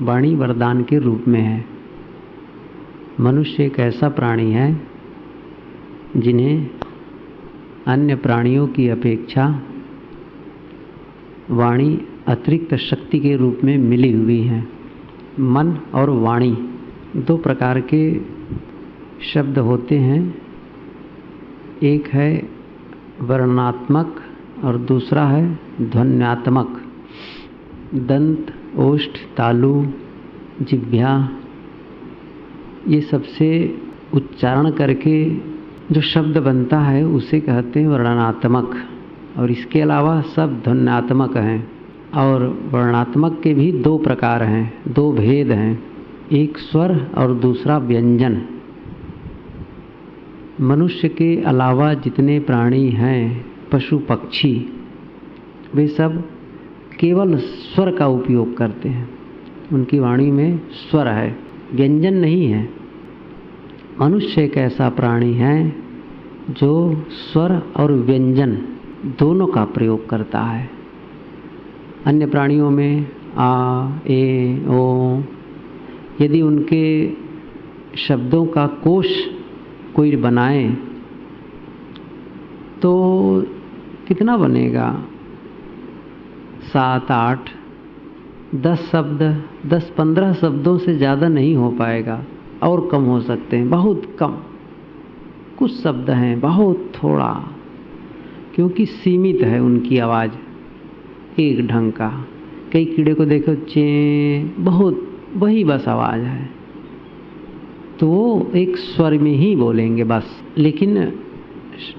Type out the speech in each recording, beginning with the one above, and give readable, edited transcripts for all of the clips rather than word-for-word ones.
वाणी वरदान के रूप में है। मनुष्य एक ऐसा प्राणी है जिन्हें अन्य प्राणियों की अपेक्षा वाणी अतिरिक्त शक्ति के रूप में मिली हुई है। मन और वाणी दो प्रकार के शब्द होते हैं, एक है वर्णात्मक और दूसरा है ध्वन्यात्मक। दंत, ओष्ठ, तालु, जिह्वा, ये सबसे उच्चारण करके जो शब्द बनता है उसे कहते हैं वर्णनात्मक, और इसके अलावा सब ध्वन्यात्मक हैं। और वर्णात्मक के भी दो प्रकार हैं, दो भेद हैं, एक स्वर और दूसरा व्यंजन। मनुष्य के अलावा जितने प्राणी हैं, पशु पक्षी, वे सब केवल स्वर का उपयोग करते हैं। उनकी वाणी में स्वर है, व्यंजन नहीं है। मनुष्य एक ऐसा प्राणी है जो स्वर और व्यंजन दोनों का प्रयोग करता है। अन्य प्राणियों में आ, ए, ओ, यदि उनके शब्दों का कोश कोई बनाए तो कितना बनेगा? 7, 8, 10 शब्द, 10-15 शब्दों से ज़्यादा नहीं हो पाएगा, और कम हो सकते हैं, बहुत कम। कुछ शब्द हैं, बहुत थोड़ा, क्योंकि सीमित है उनकी आवाज़ एक ढंग का। कई कीड़े को देखो, चे, बहुत वही बस आवाज़ है, तो वो एक स्वर में ही बोलेंगे बस। लेकिन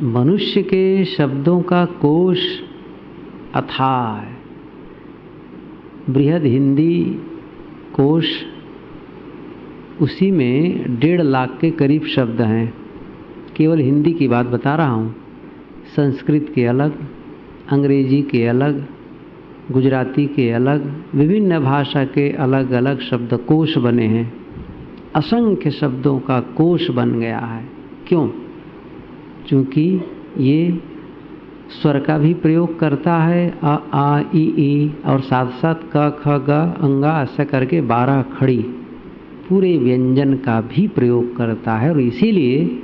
मनुष्य के शब्दों का कोश अथाह है। बृहद हिंदी कोश, उसी में 1.5 लाख के करीब शब्द हैं। केवल हिंदी की बात बता रहा हूँ, संस्कृत के अलग, अंग्रेजी के अलग, गुजराती के अलग, विभिन्न भाषा के अलग अलग शब्दकोश बने हैं। असंख्य शब्दों का कोश बन गया है। क्यों? क्योंकि ये स्वर का भी प्रयोग करता है, अ, आ, ई, और साथ साथ क, ख, ग, अंगा, ऐसा करके 12 खड़ी पूरे व्यंजन का भी प्रयोग करता है, और इसीलिए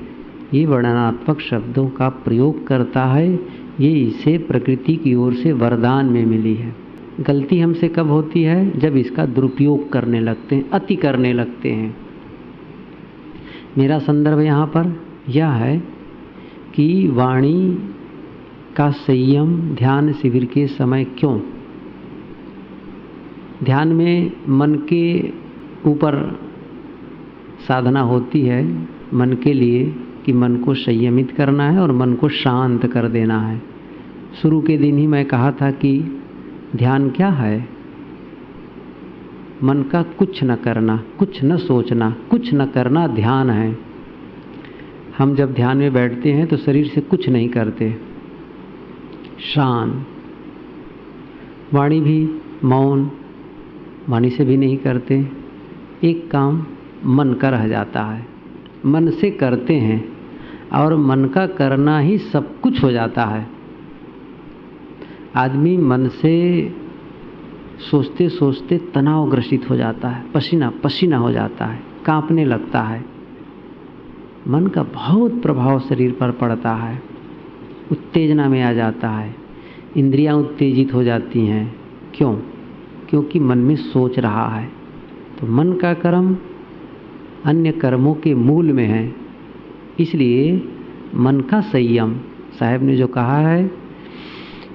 ये वर्णनात्मक शब्दों का प्रयोग करता है। ये इसे प्रकृति की ओर से वरदान में मिली है। गलती हमसे कब होती है? जब इसका दुरुपयोग करने लगते हैं, अति करने लगते हैं। मेरा संदर्भ यहाँ पर यह है कि वाणी का संयम ध्यान शिविर के समय क्यों? ध्यान में मन के ऊपर साधना होती है, मन के लिए, कि मन को संयमित करना है और मन को शांत कर देना है। शुरू के दिन ही मैं कहा था कि ध्यान क्या है? मन का कुछ न करना, कुछ न सोचना, कुछ न करना ध्यान है। हम जब ध्यान में बैठते हैं तो शरीर से कुछ नहीं करते, शांत। वाणी भी मौन, वाणी से भी नहीं करते। एक काम मन का रह जाता है, मन से करते हैं, और मन का करना ही सब कुछ हो जाता है। आदमी मन से सोचते सोचते तनावग्रसित हो जाता है, पसीना पसीना हो जाता है, कांपने लगता है। मन का बहुत प्रभाव शरीर पर पड़ता है, उत्तेजना में आ जाता है, इंद्रियां उत्तेजित हो जाती हैं। क्यों? क्योंकि मन में सोच रहा है। तो मन का कर्म अन्य कर्मों के मूल में है। इसलिए मन का संयम, साहब ने जो कहा है,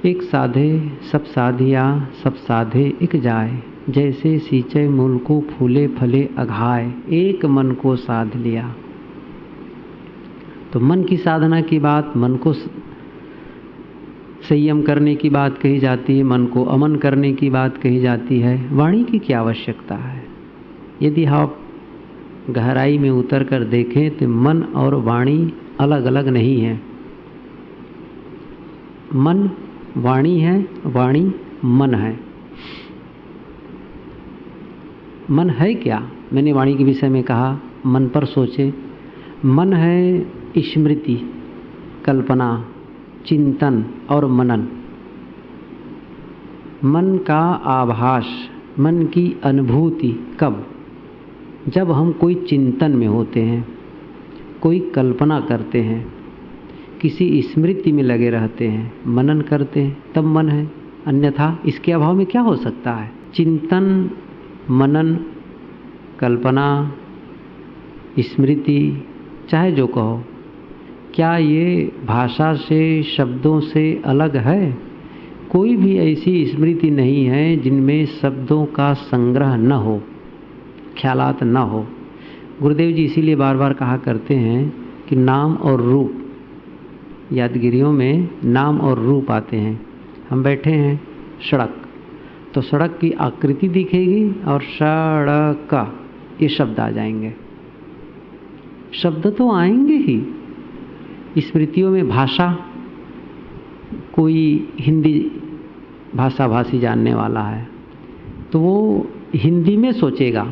एक साधे सब साधिया, सब साधे एक जाए, जैसे सींचे मूल को फूले फले अघाए, एक मन को साध लिया। तो मन की साधना की बात, मन को संयम करने की बात कही जाती है, मन को अमन करने की बात कही जाती है। वाणी की क्या आवश्यकता है? यदि आप गहराई में उतर कर देखें तो मन और वाणी अलग अलग नहीं है। मन वाणी है, वाणी मन है। मन है क्या? मैंने वाणी के विषय में कहा, मन पर सोचे। मन है स्मृति, कल्पना, चिंतन और मनन। मन का आभास, मन की अनुभूति कब? जब हम कोई चिंतन में होते हैं, कोई कल्पना करते हैं, किसी स्मृति में लगे रहते हैं, मनन करते हैं, तब मन है। अन्यथा इसके अभाव में क्या हो सकता है? चिंतन, मनन, कल्पना, स्मृति, चाहे जो कहो, क्या ये भाषा से, शब्दों से अलग है? कोई भी ऐसी स्मृति नहीं है जिनमें शब्दों का संग्रह न हो, ख्यालात न हो। गुरुदेव जी इसीलिए बार बार कहा करते हैं कि नाम और रूप, यादगिरियों में नाम और रूप आते हैं। हम बैठे हैं सड़क, तो सड़क की आकृति दिखेगी और सड़क का ये शब्द आ जाएंगे। शब्द तो आएंगे ही। स्मृतियों में भाषा, कोई हिंदी भाषा भाषी जानने वाला है तो वो हिंदी में सोचेगा,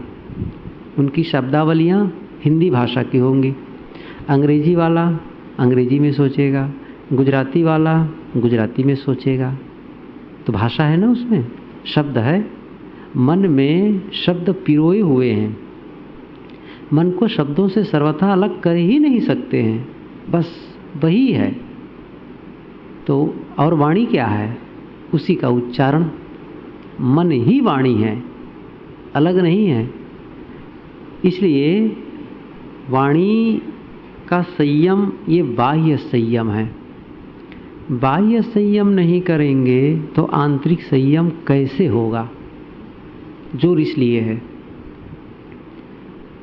उनकी शब्दावलियाँ हिंदी भाषा की होंगी। अंग्रेजी वाला अंग्रेजी में सोचेगा, गुजराती वाला गुजराती में सोचेगा। तो भाषा है ना, उसमें शब्द है। मन में शब्द पिरोए हुए हैं। मन को शब्दों से सर्वथा अलग कर ही नहीं सकते हैं, बस वही है। तो और वाणी क्या है? उसी का उच्चारण। मन ही वाणी है, अलग नहीं है। इसलिए वाणी का संयम ये बाह्य संयम है। बाह्य संयम नहीं करेंगे तो आंतरिक संयम कैसे होगा? जोर इसलिए है,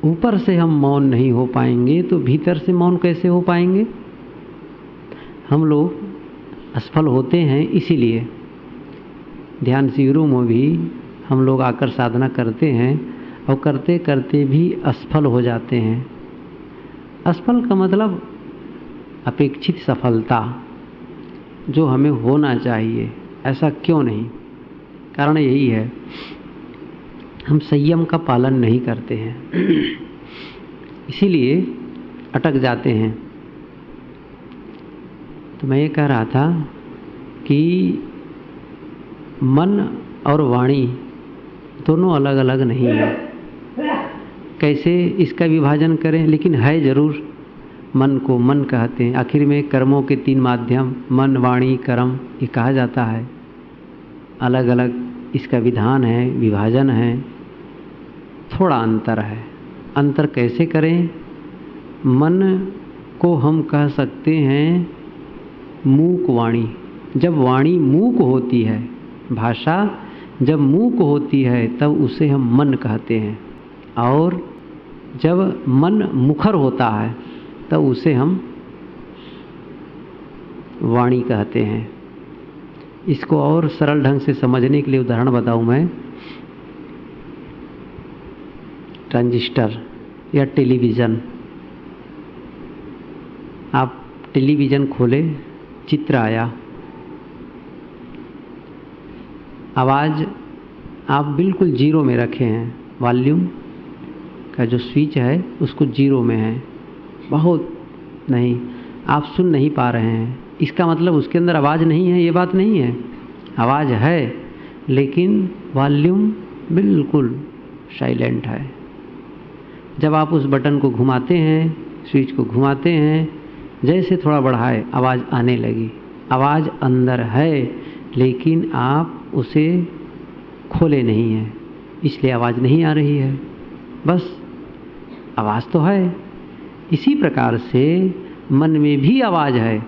ऊपर से हम मौन नहीं हो पाएंगे तो भीतर से मौन कैसे हो पाएंगे? हम लोग असफल होते हैं इसीलिए। ध्यान शिविरों में भी हम लोग आकर साधना करते हैं और करते करते भी असफल हो जाते हैं। असफल का मतलब अपेक्षित सफलता जो हमें होना चाहिए, ऐसा क्यों नहीं? कारण यही है, हम संयम का पालन नहीं करते हैं, इसीलिए अटक जाते हैं। तो मैं ये कह रहा था कि मन और वाणी दोनों अलग अलग नहीं है। कैसे इसका विभाजन करें? लेकिन है ज़रूर। मन को मन कहते हैं। आखिर में कर्मों के 3 माध्यम, मन, वाणी, कर्म, ये कहा जाता है। अलग अलग इसका विधान है, विभाजन है, थोड़ा अंतर है। अंतर कैसे करें? मन को हम कह सकते हैं मूक वाणी। जब वाणी मूक होती है, भाषा जब मूक होती है तब उसे हम मन कहते हैं, और जब मन मुखर होता है तब उसे हम वाणी कहते हैं। इसको और सरल ढंग से समझने के लिए उदाहरण बताऊं मैं। ट्रांजिस्टर या टेलीविज़न, आप टेलीविज़न खोले, चित्र आया, आवाज़ आप बिल्कुल जीरो में रखे हैं, वॉल्यूम का जो स्विच है उसको जीरो में है, बहुत नहीं, आप सुन नहीं पा रहे हैं। इसका मतलब उसके अंदर आवाज़ नहीं है, ये बात नहीं है। आवाज़ है लेकिन वॉल्यूम बिल्कुल साइलेंट है। जब आप उस बटन को घुमाते हैं, स्विच को घुमाते हैं, जैसे थोड़ा बढ़ाए आवाज़ आने लगी। आवाज़ अंदर है लेकिन आप उसे खोले नहीं हैं, इसलिए आवाज़ नहीं आ रही है। बस आवाज़ तो है। इसी प्रकार से मन में भी आवाज़ है,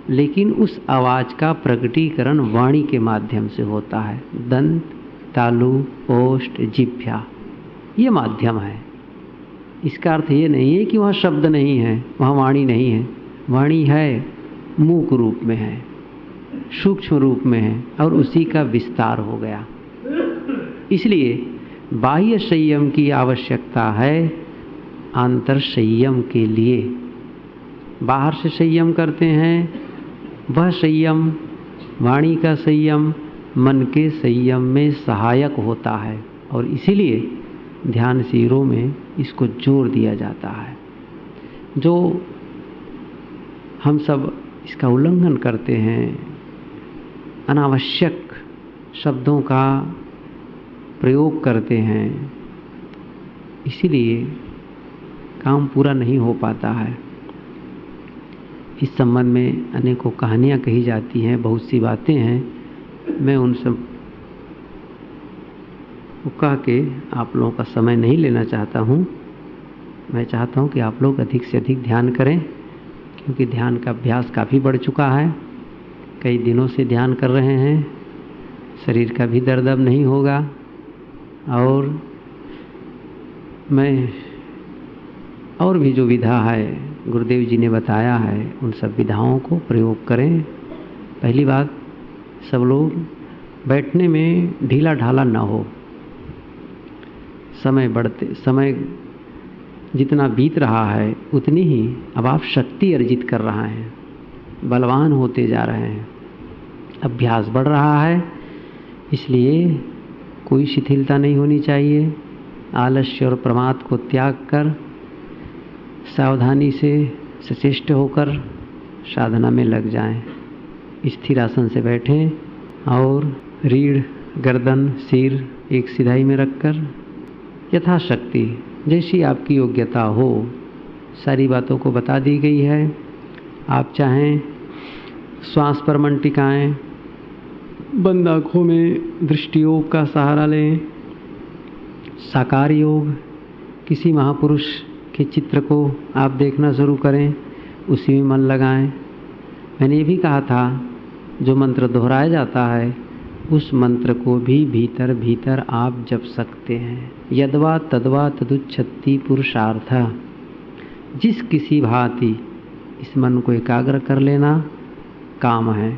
लेकिन उस आवाज़ का प्रकटीकरण वाणी के माध्यम से होता है। दंत, तालु, ओष्ठ, जिह्वा, ये माध्यम है। इसका अर्थ ये नहीं है कि वहाँ शब्द नहीं है, वहाँ वाणी नहीं है। वाणी है, मूक रूप में है, सूक्ष्म रूप में है, और उसी का विस्तार हो गया। इसलिए बाह्य संयम की आवश्यकता है आंतर संयम के लिए। बाहर से संयम करते हैं, वह संयम, वाणी का संयम मन के संयम में सहायक होता है, और इसीलिए ध्यान शिविरों में इसको जोर दिया जाता है। जो हम सब इसका उल्लंघन करते हैं, अनावश्यक शब्दों का प्रयोग करते हैं, इसीलिए काम पूरा नहीं हो पाता है। इस संबंध में अनेकों कहानियाँ कही जाती हैं, बहुत सी बातें हैं। मैं उन सब को कह के आप लोगों का समय नहीं लेना चाहता हूँ। मैं चाहता हूँ कि आप लोग अधिक से अधिक ध्यान करें, क्योंकि ध्यान का अभ्यास काफ़ी बढ़ चुका है। कई दिनों से ध्यान कर रहे हैं, शरीर का भी दर्द अब नहीं होगा। और मैं और भी जो विधा है गुरुदेव जी ने बताया है, उन सब विधाओं को प्रयोग करें। पहली बात, सब लोग बैठने में ढीला ढाला ना हो। समय जितना बीत रहा है उतनी ही अब आप शक्ति अर्जित कर रहा हैं, बलवान होते जा रहे हैं, अभ्यास बढ़ रहा है। इसलिए कोई शिथिलता नहीं होनी चाहिए। आलस्य और प्रमाद को त्याग कर सावधानी से सचेष्ट होकर साधना में लग जाएं। स्थिर आसन से बैठें और रीढ़, गर्दन, सिर एक सिधाई में रखकर यथाशक्ति जैसी आपकी योग्यता हो, सारी बातों को बता दी गई है। आप चाहें श्वास पर मन टिकाएं, बंद आँखों में दृष्टि योग का सहारा लें, साकार योग, किसी महापुरुष के चित्र को आप देखना शुरू करें, उसी में मन लगाएं। मैंने ये भी कहा था, जो मंत्र दोहराया जाता है उस मंत्र को भी भीतर भीतर आप जप सकते हैं। यद्वा तद्वा तदुच्छति पुरुषार्थ। जिस किसी भांति इस मन को एकाग्र कर लेना काम है।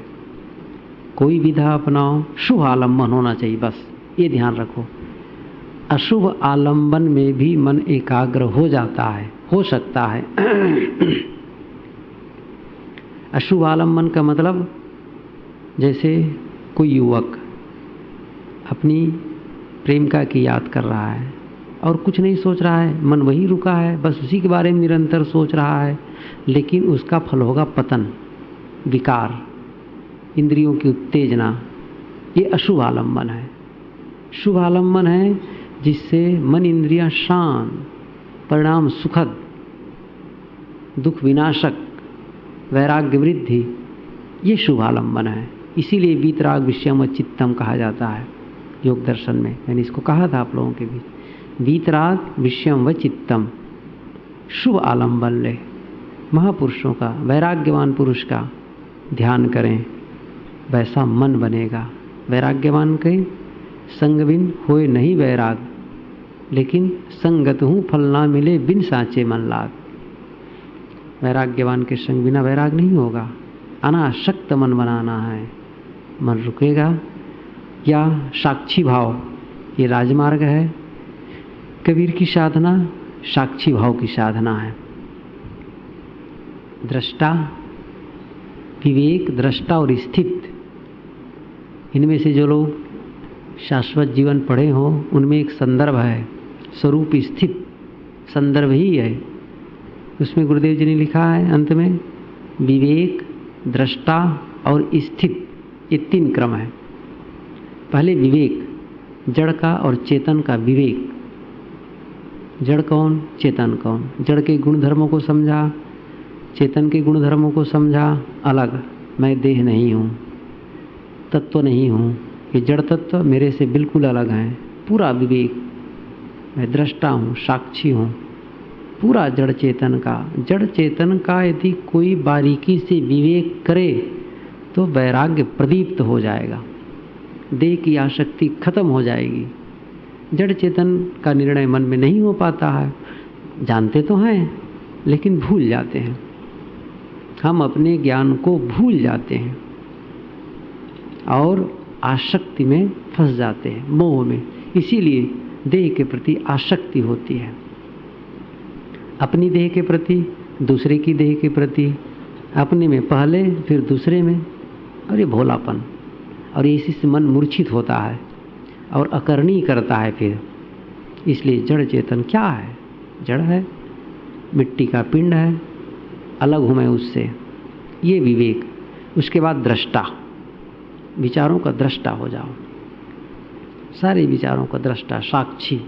कोई विधा अपनाओ, शुभ आलम्बन होना चाहिए, बस ये ध्यान रखो। अशुभ आलम्बन में भी मन एकाग्र हो जाता है, हो सकता है। अशुभ आलम्बन का मतलब, जैसे कोई युवक अपनी प्रेमिका की याद कर रहा है और कुछ नहीं सोच रहा है, मन वही रुका है, बस उसी के बारे में निरंतर सोच रहा है, लेकिन उसका फल होगा पतन, विकार, इंद्रियों की उत्तेजना। ये अशुभ आलम्बन है। शुभ आलम्बन है जिससे मन इंद्रियां शांत, परिणाम सुखद, दुख विनाशक, वैराग्य वृद्धि, ये शुभ आलम्बन है। इसीलिए वीतराग विषयम चित्तम कहा जाता है योग दर्शन में। मैंने इसको कहा था आप लोगों के बीच, वीतराग विषयम व चित्तम, शुभ आलम्बन ले। महापुरुषों का, वैराग्यवान पुरुष का ध्यान करें, वैसा मन बनेगा। वैराग्यवान के संग बिन होए नहीं वैराग, लेकिन संगत हूँ फल ना मिले बिन साचे मन लाग। वैराग्यवान के संग बिना वैराग नहीं होगा। अनासक्त मन बनाना है, मन रुकेगा। या साक्षी भाव, ये राजमार्ग है। कबीर की साधना साक्षी भाव की साधना है। दृष्टा, विवेक, दृष्टा और स्थित, इनमें से जो लोग शाश्वत जीवन पढ़े हो उनमें एक संदर्भ है, स्वरूप स्थित संदर्भ ही है। उसमें गुरुदेव जी ने लिखा है अंत में, विवेक, दृष्टा और स्थित, ये 3 क्रम है। पहले विवेक, जड़ का और चेतन का विवेक। जड़ कौन, चेतन कौन। जड़ के गुण धर्मों को समझा, चेतन के गुण धर्मों को समझा अलग। मैं देह नहीं हूँ, तत्व नहीं हूँ, ये जड़ तत्व मेरे से बिल्कुल अलग हैं। पूरा विवेक, मैं दृष्टा हूँ, साक्षी हूँ, पूरा जड़ चेतन का। जड़ चेतन का यदि कोई बारीकी से विवेक करे तो वैराग्य प्रदीप्त हो जाएगा, देह की आसक्ति खत्म हो जाएगी। जड़ चेतन का निर्णय मन में नहीं हो पाता है, जानते तो हैं लेकिन भूल जाते हैं। हम अपने ज्ञान को भूल जाते हैं और आसक्ति में फंस जाते हैं, मोह में। इसीलिए देह के प्रति आसक्ति होती है, अपनी देह के प्रति, दूसरे की देह के प्रति, अपने में पहले फिर दूसरे में। और ये भोलापन, और इसी से मन मूर्छित होता है और अकरणी करता है फिर। इसलिए जड़ चेतन क्या है? जड़ है, मिट्टी का पिंड है, अलग हूँ मैं उससे, ये विवेक। उसके बाद दृष्टा, विचारों का दृष्टा हो जाओ। सारे विचारों का दृष्टा, साक्षी।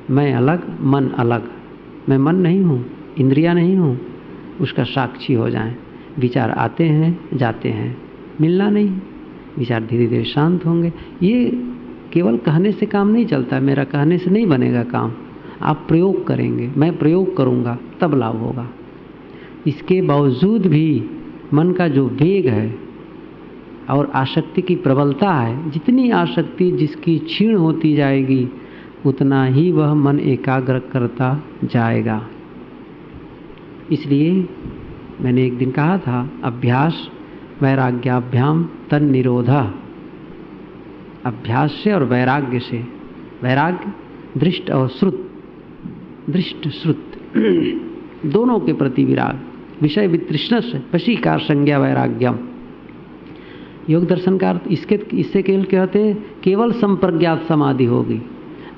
मैं अलग, मन अलग, मैं मन नहीं हूँ, इंद्रियां नहीं हूँ, उसका साक्षी हो जाएं। विचार आते हैं जाते हैं, मिलना नहीं, विचार धीरे धीरे शांत होंगे। ये केवल कहने से काम नहीं चलता, मेरा कहने से नहीं बनेगा काम, आप प्रयोग करेंगे, मैं प्रयोग करूँगा तब लाभ होगा। इसके बावजूद भी मन का जो वेग है और आसक्ति की प्रबलता है, जितनी आसक्ति जिसकी क्षीण होती जाएगी उतना ही वह मन एकाग्र करता जाएगा। इसलिए मैंने एक दिन कहा था, अभ्यास वैराग्याभ्याम तन निरोधा। अभ्यास से और वैराग्य से, वैराग्य दृष्ट और श्रुत, दृष्ट श्रुत दोनों के प्रति विराग, विषय वितृष्णस्य वशीकार संज्ञा वैराग्यम। योग दर्शन का अर्थ इससे केवल कहते हैं केवल संप्रज्ञात समाधि होगी।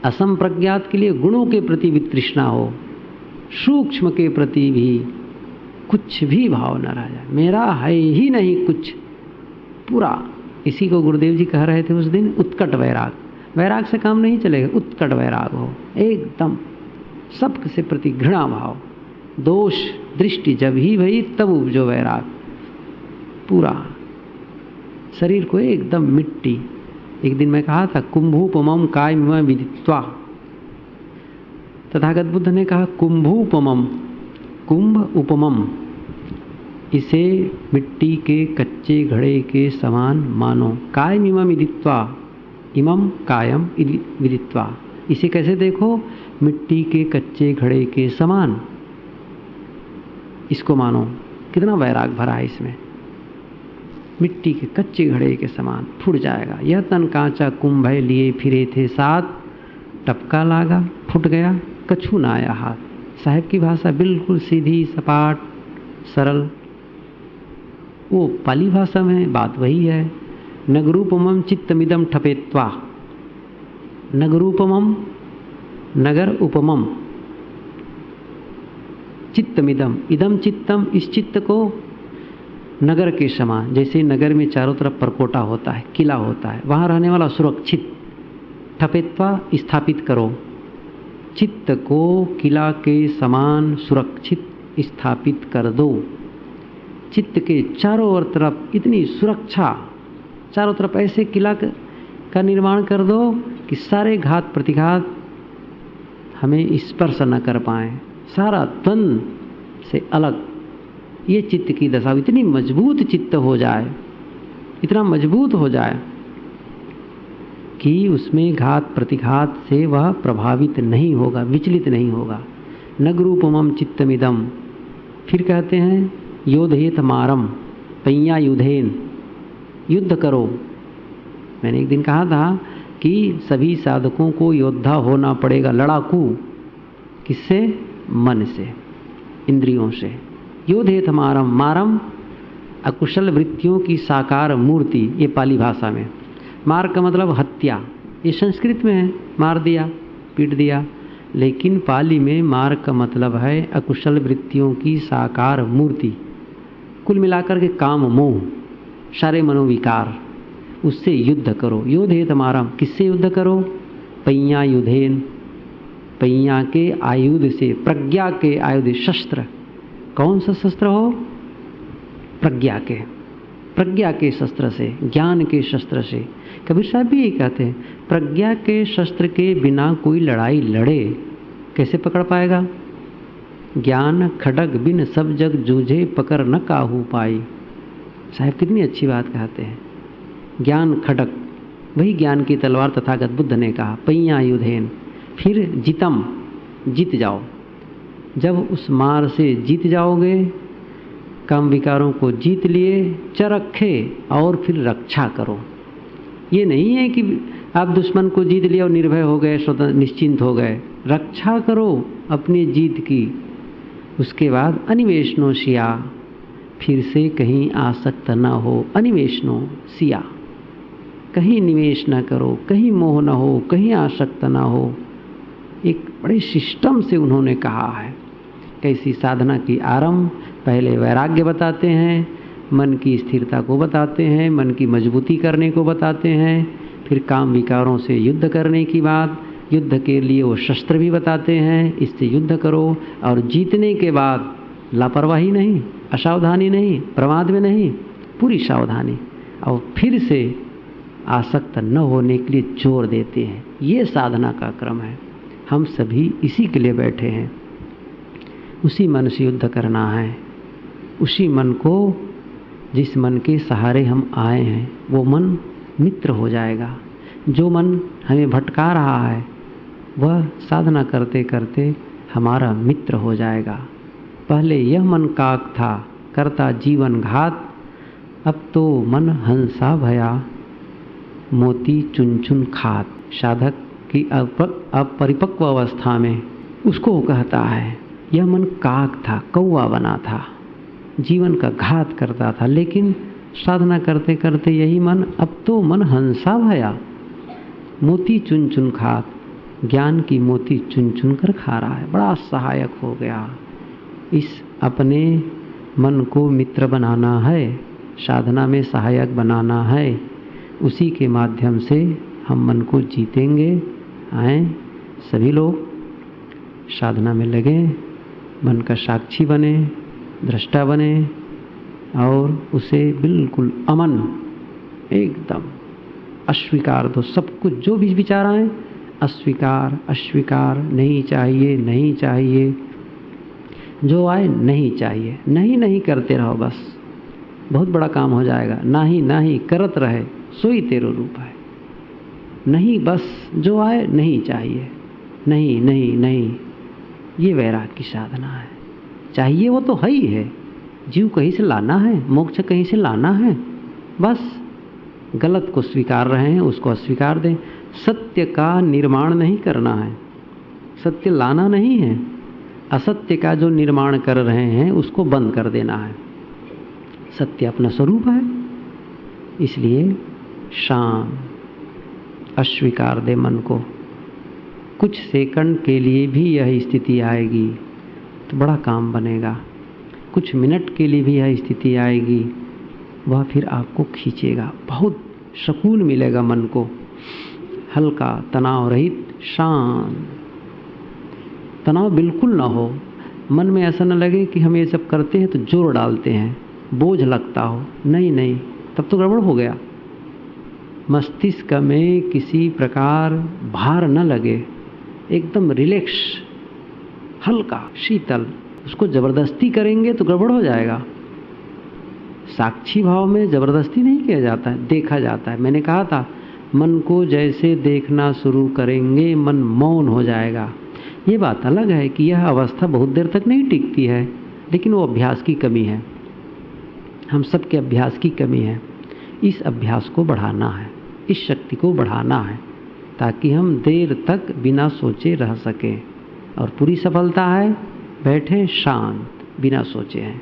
असंप्रज्ञात के लिए गुणों के प्रति वितृष्णा हो, सूक्ष्म के प्रति भी कुछ भी भाव न रह जाए, मेरा है ही नहीं कुछ पूरा। इसी को गुरुदेव जी कह रहे थे उस दिन, उत्कट वैराग। वैराग से काम नहीं चलेगा, उत्कट वैराग हो, एकदम सब से प्रति घृणा भाव, दोष दृष्टि जब ही भई तब उपजो वैराग, पूरा शरीर को एकदम मिट्टी। एक दिन मैं कहा था, कुंभूपमम कायमिम विदित्वा। तथागत बुद्ध ने कहा कुंभूपमम, कुंभ उपमम, इसे मिट्टी के कच्चे घड़े के समान मानो। कायमिम विदित्वा, इमम कायम विदित्वा, इसे कैसे देखो, मिट्टी के कच्चे घड़े के समान इसको मानो। कितना वैराग भरा है इसमें, मिट्टी के कच्चे घड़े के समान फूट जाएगा। यह तन कांचा कुंभ है, लिए फिरे थे साथ, टपका लागा फूट गया, कछु ना आया हाथ। साहब की भाषा बिल्कुल सीधी सपाट सरल, वो पाली भाषा में बात वही है। नगरूपमम चित्तमिदम ठपेत्वा, नगरूपमम नगर उपमम, चित्तमिदम, इदम चित्तम, इस चित्त को नगर के समान। जैसे नगर में चारों तरफ परकोटा होता है, किला होता है, वहाँ रहने वाला सुरक्षित। ठपेत्वा, स्थापित करो, चित्त को किला के समान सुरक्षित स्थापित कर दो। चित्त के चारों ओर तरफ इतनी सुरक्षा, चारों तरफ ऐसे किला का निर्माण कर दो कि सारे घात प्रतिघात हमें स्पर्श न कर पाए, सारा द्वंद से अलग। ये चित्त की दशा, इतनी मजबूत चित्त हो जाए, इतना मजबूत हो जाए कि उसमें घात प्रतिघात से वह प्रभावित नहीं होगा, विचलित नहीं होगा। नगरूपमम चित्तमिदम। फिर कहते हैं योधेत मारम, पैया युधेन, युद्ध करो। मैंने एक दिन कहा था कि सभी साधकों को योद्धा होना पड़ेगा, लड़ाकू। किससे? मन से, इंद्रियों से। योधेत मारम, मारम अकुशल वृत्तियों की साकार मूर्ति, ये पाली भाषा में। मार का मतलब हत्या, ये संस्कृत में है, मार दिया, पीट दिया। लेकिन पाली में मार का मतलब है अकुशल वृत्तियों की साकार मूर्ति। कुल मिलाकर के काम मोह, सारे मनोविकार, उससे युद्ध करो। योधेत मारम, किससे युद्ध करो? पैया युधेन, पैया के आयुध से, प्रज्ञा के आयुध, शस्त्र। कौन सा शस्त्र हो? प्रज्ञा के, प्रज्ञा के शस्त्र से, ज्ञान के शस्त्र से। कबीर साहब भी यही कहते हैं, प्रज्ञा के शस्त्र के बिना कोई लड़ाई लड़े कैसे पकड़ पाएगा? ज्ञान खड्ग बिन सब जग जूझे, पकड़ न काहू पाई। साहब कितनी अच्छी बात कहते हैं। ज्ञान खड्ग, वही ज्ञान की तलवार तथागत बुद्ध ने कहा, पैया युधेन। फिर जितम, जीत जाओ। जब उस मार से जीत जाओगे, काम विकारों को जीत लिए, चरखे और फिर रक्षा करो। ये नहीं है कि आप दुश्मन को जीत लिया और निर्भय हो गए, स्वतंत्र निश्चिंत हो गए। रक्षा करो अपनी जीत की। उसके बाद अनिवेशनो सिया, फिर से कहीं आसक्त न हो। अनिवेशनो सिया, कहीं निवेश न करो, कहीं मोह न हो, कहीं आसक्त न हो। एक बड़े सिस्टम से उन्होंने कहा है कैसी साधना की आरंभ। पहले वैराग्य बताते हैं, मन की स्थिरता को बताते हैं, मन की मजबूती करने को बताते हैं, फिर काम विकारों से युद्ध करने की बात, युद्ध के लिए वो शस्त्र भी बताते हैं, इससे युद्ध करो। और जीतने के बाद लापरवाही नहीं, असावधानी नहीं, प्रमाद में नहीं, पूरी सावधानी, और फिर से आसक्त न होने के लिए जोर देते हैं। ये साधना का क्रम है। हम सभी इसी के लिए बैठे हैं। उसी मन से युद्ध करना है। उसी मन को, जिस मन के सहारे हम आए हैं, वो मन मित्र हो जाएगा। जो मन हमें भटका रहा है वह साधना करते करते हमारा मित्र हो जाएगा। पहले यह मन काक था, करता जीवन घात, अब तो मन हंसा भया, मोती चुन चुन खात। साधक की अपरिपक्व अवस्था में उसको कहता है, यह मन काक था, कौवा बना था, जीवन का घात करता था, लेकिन साधना करते करते यही मन, अब तो मन हंसा भया, मोती चुन चुन खात, ज्ञान की मोती चुन चुन कर खा रहा है, बड़ा सहायक हो गया। इस अपने मन को मित्र बनाना है, साधना में सहायक बनाना है। उसी के माध्यम से हम मन को जीतेंगे। आए सभी लोग साधना में लगे, मन का साक्षी बने, दृष्टा बने, और उसे बिल्कुल अमन, एकदम अस्वीकार दो। सब कुछ जो भी विचार आए, अस्वीकार, अस्वीकार, नहीं चाहिए, नहीं चाहिए, जो आए नहीं चाहिए, नहीं नहीं करते रहो, बस बहुत बड़ा काम हो जाएगा। नाही नाही करत रहे, सोई तेरो रूप है। नहीं, बस जो आए नहीं चाहिए, नहीं नहीं नहीं, ये वैराग की साधना है। चाहिए वो तो है ही है, जीव कहीं से लाना है, मोक्ष कहीं से लाना है, बस गलत को स्वीकार रहे हैं, उसको अस्वीकार दें। सत्य का निर्माण नहीं करना है, सत्य लाना नहीं है, असत्य का जो निर्माण कर रहे हैं उसको बंद कर देना है। सत्य अपना स्वरूप है, इसलिए शांत, अस्वीकार दे मन को। कुछ सेकंड के लिए भी यह स्थिति आएगी तो बड़ा काम बनेगा। कुछ मिनट के लिए भी यह स्थिति आएगी, वह फिर आपको खींचेगा, बहुत सुकून मिलेगा मन को, हल्का, तनाव रहित, शांत। तनाव बिल्कुल ना हो, मन में ऐसा न लगे कि हम ये सब करते हैं तो जोर डालते हैं, बोझ लगता हो, नहीं नहीं, तब तो गड़बड़ हो गया। मस्तिष्क में किसी प्रकार भार न लगे, एकदम रिलैक्स, हल्का, शीतल। उसको जबरदस्ती करेंगे तो गड़बड़ हो जाएगा। साक्षी भाव में जबरदस्ती नहीं किया जाता है, देखा जाता है। मैंने कहा था, मन को जैसे देखना शुरू करेंगे मन मौन हो जाएगा। ये बात अलग है कि यह अवस्था बहुत देर तक नहीं टिकती है, लेकिन वो अभ्यास की कमी है, हम सबके अभ्यास की कमी है। इस अभ्यास को बढ़ाना है, इस शक्ति को बढ़ाना है, ताकि हम देर तक बिना सोचे रह सकें। और पूरी सफलता है, बैठे शांत, बिना सोचे हैं।